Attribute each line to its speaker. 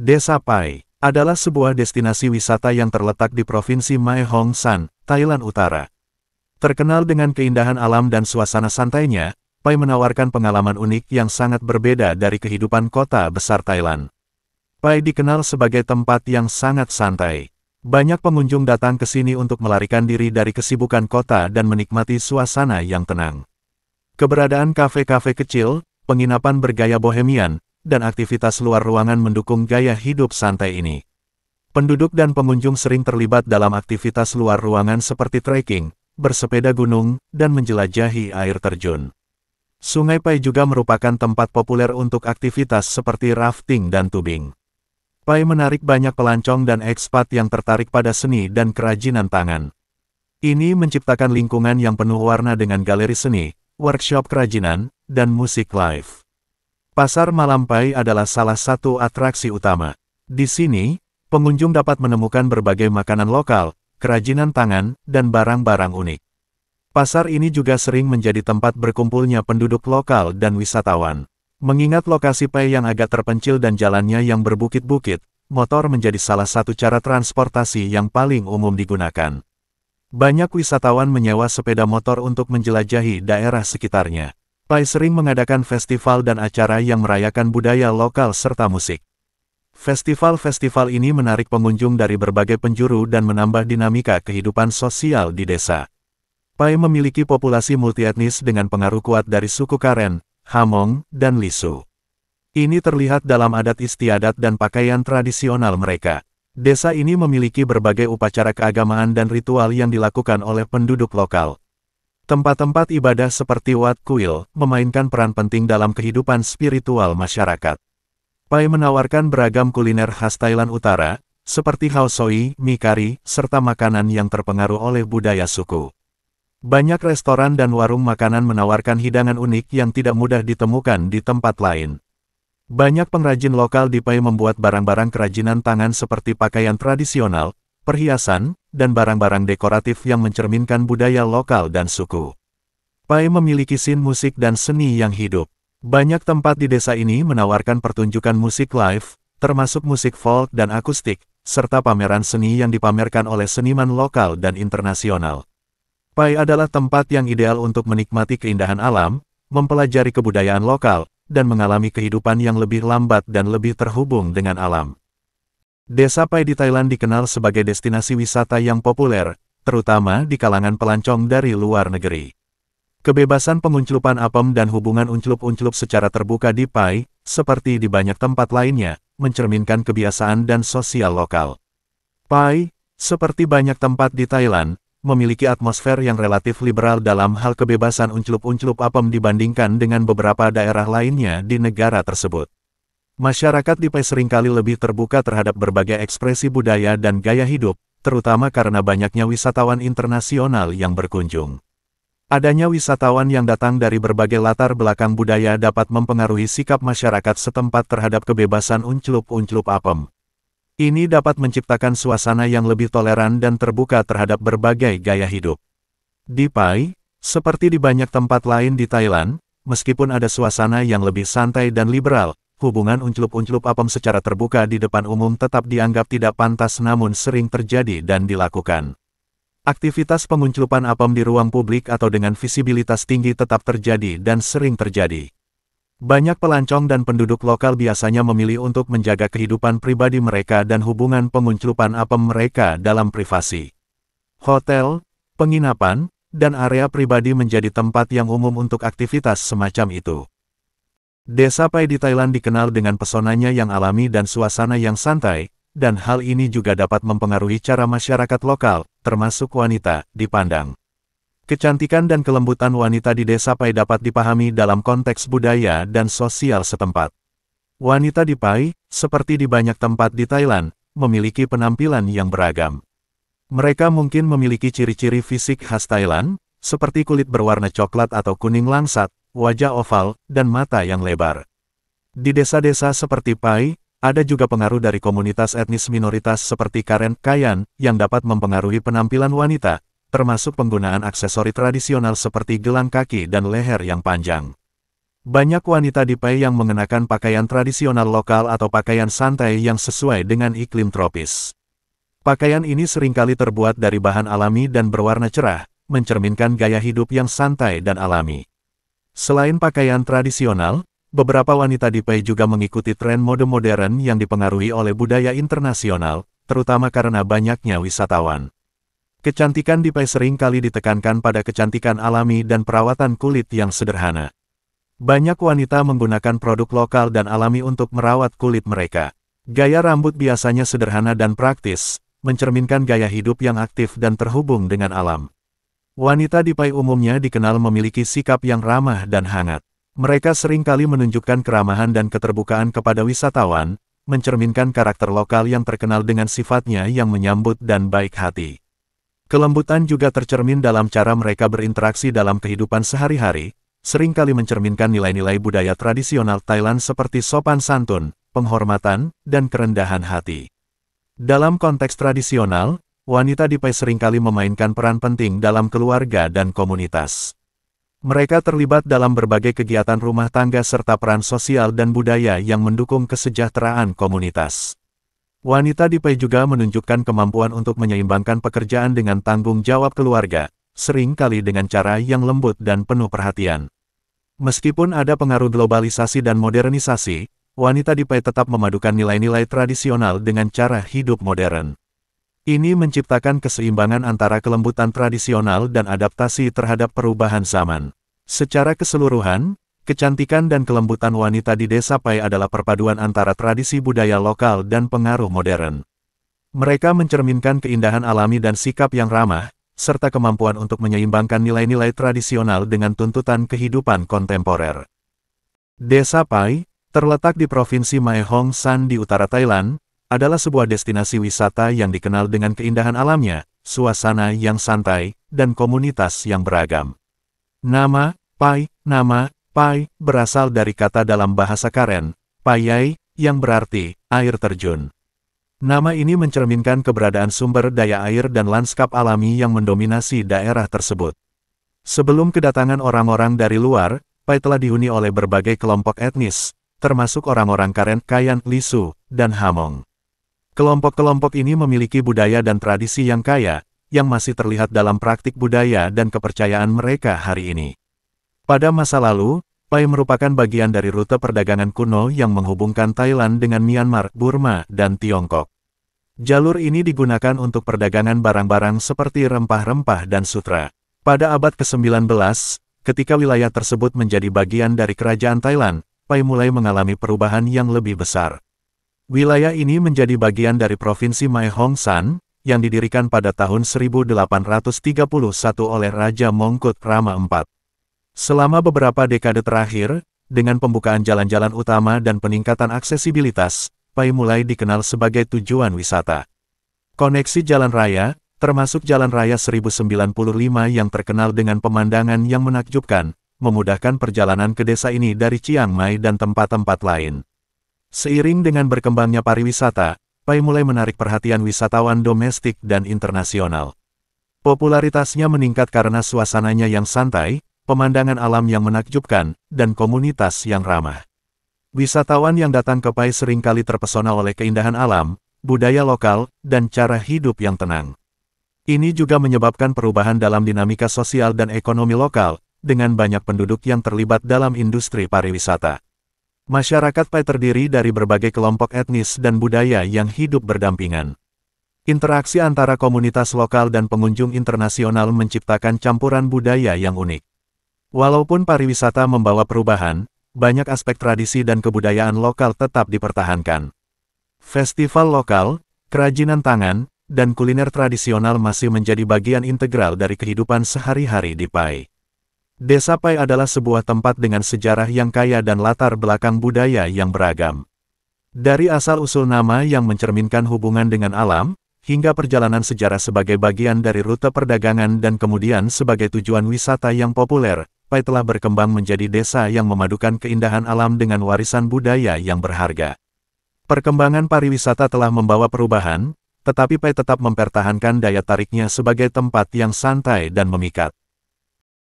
Speaker 1: Desa Pai adalah sebuah destinasi wisata yang terletak di Provinsi Mae Hong Son, Thailand Utara. Terkenal dengan keindahan alam dan suasana santainya, Pai menawarkan pengalaman unik yang sangat berbeda dari kehidupan kota besar Thailand. Pai dikenal sebagai tempat yang sangat santai. Banyak pengunjung datang ke sini untuk melarikan diri dari kesibukan kota dan menikmati suasana yang tenang. Keberadaan kafe-kafe kecil, penginapan bergaya bohemian, dan aktivitas luar ruangan mendukung gaya hidup santai ini. Penduduk dan pengunjung sering terlibat dalam aktivitas luar ruangan seperti trekking, bersepeda gunung, dan menjelajahi air terjun. Sungai Pai juga merupakan tempat populer untuk aktivitas seperti rafting dan tubing. Pai menarik banyak pelancong dan ekspat yang tertarik pada seni dan kerajinan tangan. Ini menciptakan lingkungan yang penuh warna dengan galeri seni, workshop kerajinan, dan musik live. Pasar Malam Pai adalah salah satu atraksi utama. Di sini, pengunjung dapat menemukan berbagai makanan lokal, kerajinan tangan, dan barang-barang unik. Pasar ini juga sering menjadi tempat berkumpulnya penduduk lokal dan wisatawan. Mengingat lokasi Pai yang agak terpencil dan jalannya yang berbukit-bukit, motor menjadi salah satu cara transportasi yang paling umum digunakan. Banyak wisatawan menyewa sepeda motor untuk menjelajahi daerah sekitarnya. Pai sering mengadakan festival dan acara yang merayakan budaya lokal serta musik. Festival-festival ini menarik pengunjung dari berbagai penjuru dan menambah dinamika kehidupan sosial di desa. Pai memiliki populasi multietnis dengan pengaruh kuat dari suku Karen, Hamong, dan Lisu. Ini terlihat dalam adat istiadat dan pakaian tradisional mereka. Desa ini memiliki berbagai upacara keagamaan dan ritual yang dilakukan oleh penduduk lokal. Tempat-tempat ibadah seperti Wat Kuil memainkan peran penting dalam kehidupan spiritual masyarakat. Pai menawarkan beragam kuliner khas Thailand Utara, seperti khao soi, mie kari, serta makanan yang terpengaruh oleh budaya suku. Banyak restoran dan warung makanan menawarkan hidangan unik yang tidak mudah ditemukan di tempat lain. Banyak pengrajin lokal di Pai membuat barang-barang kerajinan tangan seperti pakaian tradisional, perhiasan, dan barang-barang dekoratif yang mencerminkan budaya lokal dan suku. Pai memiliki scene musik dan seni yang hidup. Banyak tempat di desa ini menawarkan pertunjukan musik live, termasuk musik folk dan akustik, serta pameran seni yang dipamerkan oleh seniman lokal dan internasional. Pai adalah tempat yang ideal untuk menikmati keindahan alam, mempelajari kebudayaan lokal, dan mengalami kehidupan yang lebih lambat dan lebih terhubung dengan alam. Desa Pai di Thailand dikenal sebagai destinasi wisata yang populer, terutama di kalangan pelancong dari luar negeri. Kebebasan pengunclupan apem dan hubungan unclup-unclup secara terbuka di Pai, seperti di banyak tempat lainnya, mencerminkan kebiasaan dan sosial lokal. Pai, seperti banyak tempat di Thailand, memiliki atmosfer yang relatif liberal dalam hal kebebasan unclup-unclup apem dibandingkan dengan beberapa daerah lainnya di negara tersebut. Masyarakat di Pai seringkali lebih terbuka terhadap berbagai ekspresi budaya dan gaya hidup, terutama karena banyaknya wisatawan internasional yang berkunjung. Adanya wisatawan yang datang dari berbagai latar belakang budaya dapat mempengaruhi sikap masyarakat setempat terhadap kebebasan unclup-unclup apem. Ini dapat menciptakan suasana yang lebih toleran dan terbuka terhadap berbagai gaya hidup. Di Pai, seperti di banyak tempat lain di Thailand, meskipun ada suasana yang lebih santai dan liberal, hubungan unclup-unclup apem secara terbuka di depan umum tetap dianggap tidak pantas namun sering terjadi dan dilakukan. Aktivitas pengunclupan apem di ruang publik atau dengan visibilitas tinggi tetap terjadi dan sering terjadi. Banyak pelancong dan penduduk lokal biasanya memilih untuk menjaga kehidupan pribadi mereka dan hubungan pengunclupan apem mereka dalam privasi. Hotel, penginapan, dan area pribadi menjadi tempat yang umum untuk aktivitas semacam itu. Desa Pai di Thailand dikenal dengan pesonanya yang alami dan suasana yang santai, dan hal ini juga dapat mempengaruhi cara masyarakat lokal, termasuk wanita, dipandang. Kecantikan dan kelembutan wanita di desa Pai dapat dipahami dalam konteks budaya dan sosial setempat. Wanita di Pai, seperti di banyak tempat di Thailand, memiliki penampilan yang beragam. Mereka mungkin memiliki ciri-ciri fisik khas Thailand, seperti kulit berwarna coklat atau kuning langsat, wajah oval, dan mata yang lebar. Di desa-desa seperti Pai, ada juga pengaruh dari komunitas etnis minoritas seperti Karen, Kayan, yang dapat mempengaruhi penampilan wanita, termasuk penggunaan aksesori tradisional seperti gelang kaki dan leher yang panjang. Banyak wanita di Pai yang mengenakan pakaian tradisional lokal atau pakaian santai yang sesuai dengan iklim tropis. Pakaian ini seringkali terbuat dari bahan alami dan berwarna cerah, mencerminkan gaya hidup yang santai dan alami. Selain pakaian tradisional, beberapa wanita di Pai juga mengikuti tren mode modern yang dipengaruhi oleh budaya internasional, terutama karena banyaknya wisatawan. Kecantikan di Pai sering kali ditekankan pada kecantikan alami dan perawatan kulit yang sederhana. Banyak wanita menggunakan produk lokal dan alami untuk merawat kulit mereka. Gaya rambut biasanya sederhana dan praktis, mencerminkan gaya hidup yang aktif dan terhubung dengan alam. Wanita di Pai umumnya dikenal memiliki sikap yang ramah dan hangat. Mereka sering kali menunjukkan keramahan dan keterbukaan kepada wisatawan, mencerminkan karakter lokal yang terkenal dengan sifatnya yang menyambut dan baik hati. Kelembutan juga tercermin dalam cara mereka berinteraksi dalam kehidupan sehari-hari, seringkali mencerminkan nilai-nilai budaya tradisional Thailand seperti sopan santun, penghormatan, dan kerendahan hati. Dalam konteks tradisional, wanita di Pai seringkali memainkan peran penting dalam keluarga dan komunitas. Mereka terlibat dalam berbagai kegiatan rumah tangga serta peran sosial dan budaya yang mendukung kesejahteraan komunitas. Wanita di Pai juga menunjukkan kemampuan untuk menyeimbangkan pekerjaan dengan tanggung jawab keluarga, sering kali dengan cara yang lembut dan penuh perhatian. Meskipun ada pengaruh globalisasi dan modernisasi, wanita di Pai tetap memadukan nilai-nilai tradisional dengan cara hidup modern. Ini menciptakan keseimbangan antara kelembutan tradisional dan adaptasi terhadap perubahan zaman. Secara keseluruhan, kecantikan dan kelembutan wanita di Desa Pai adalah perpaduan antara tradisi budaya lokal dan pengaruh modern. Mereka mencerminkan keindahan alami dan sikap yang ramah, serta kemampuan untuk menyeimbangkan nilai-nilai tradisional dengan tuntutan kehidupan kontemporer. Desa Pai, terletak di Provinsi Mae Hong Son di utara Thailand, adalah sebuah destinasi wisata yang dikenal dengan keindahan alamnya, suasana yang santai, dan komunitas yang beragam. Nama Pai, berasal dari kata dalam bahasa Karen, Payai, yang berarti air terjun. Nama ini mencerminkan keberadaan sumber daya air dan lanskap alami yang mendominasi daerah tersebut. Sebelum kedatangan orang-orang dari luar, Pai telah dihuni oleh berbagai kelompok etnis, termasuk orang-orang Karen, Kayan, Lisu, dan Hamong. Kelompok-kelompok ini memiliki budaya dan tradisi yang kaya, yang masih terlihat dalam praktik budaya dan kepercayaan mereka hari ini. Pada masa lalu, Pai merupakan bagian dari rute perdagangan kuno yang menghubungkan Thailand dengan Myanmar, Burma, dan Tiongkok. Jalur ini digunakan untuk perdagangan barang-barang seperti rempah-rempah dan sutra. Pada abad ke-19, ketika wilayah tersebut menjadi bagian dari kerajaan Thailand, Pai mulai mengalami perubahan yang lebih besar. Wilayah ini menjadi bagian dari Provinsi Mae Hong Son, yang didirikan pada tahun 1831 oleh Raja Mongkut Rama IV. Selama beberapa dekade terakhir, dengan pembukaan jalan-jalan utama dan peningkatan aksesibilitas, Pai mulai dikenal sebagai tujuan wisata. Koneksi jalan raya, termasuk Jalan Raya 1095 yang terkenal dengan pemandangan yang menakjubkan, memudahkan perjalanan ke desa ini dari Chiang Mai dan tempat-tempat lain. Seiring dengan berkembangnya pariwisata, Pai mulai menarik perhatian wisatawan domestik dan internasional. Popularitasnya meningkat karena suasananya yang santai, pemandangan alam yang menakjubkan, dan komunitas yang ramah. Wisatawan yang datang ke Pai seringkali terpesona oleh keindahan alam, budaya lokal, dan cara hidup yang tenang. Ini juga menyebabkan perubahan dalam dinamika sosial dan ekonomi lokal, dengan banyak penduduk yang terlibat dalam industri pariwisata. Masyarakat Pai terdiri dari berbagai kelompok etnis dan budaya yang hidup berdampingan. Interaksi antara komunitas lokal dan pengunjung internasional menciptakan campuran budaya yang unik. Walaupun pariwisata membawa perubahan, banyak aspek tradisi dan kebudayaan lokal tetap dipertahankan. Festival lokal, kerajinan tangan, dan kuliner tradisional masih menjadi bagian integral dari kehidupan sehari-hari di Pai. Desa Pai adalah sebuah tempat dengan sejarah yang kaya dan latar belakang budaya yang beragam. Dari asal-usul nama yang mencerminkan hubungan dengan alam, hingga perjalanan sejarah sebagai bagian dari rute perdagangan dan kemudian sebagai tujuan wisata yang populer, Pai telah berkembang menjadi desa yang memadukan keindahan alam dengan warisan budaya yang berharga. Perkembangan pariwisata telah membawa perubahan, tetapi Pai tetap mempertahankan daya tariknya sebagai tempat yang santai dan memikat.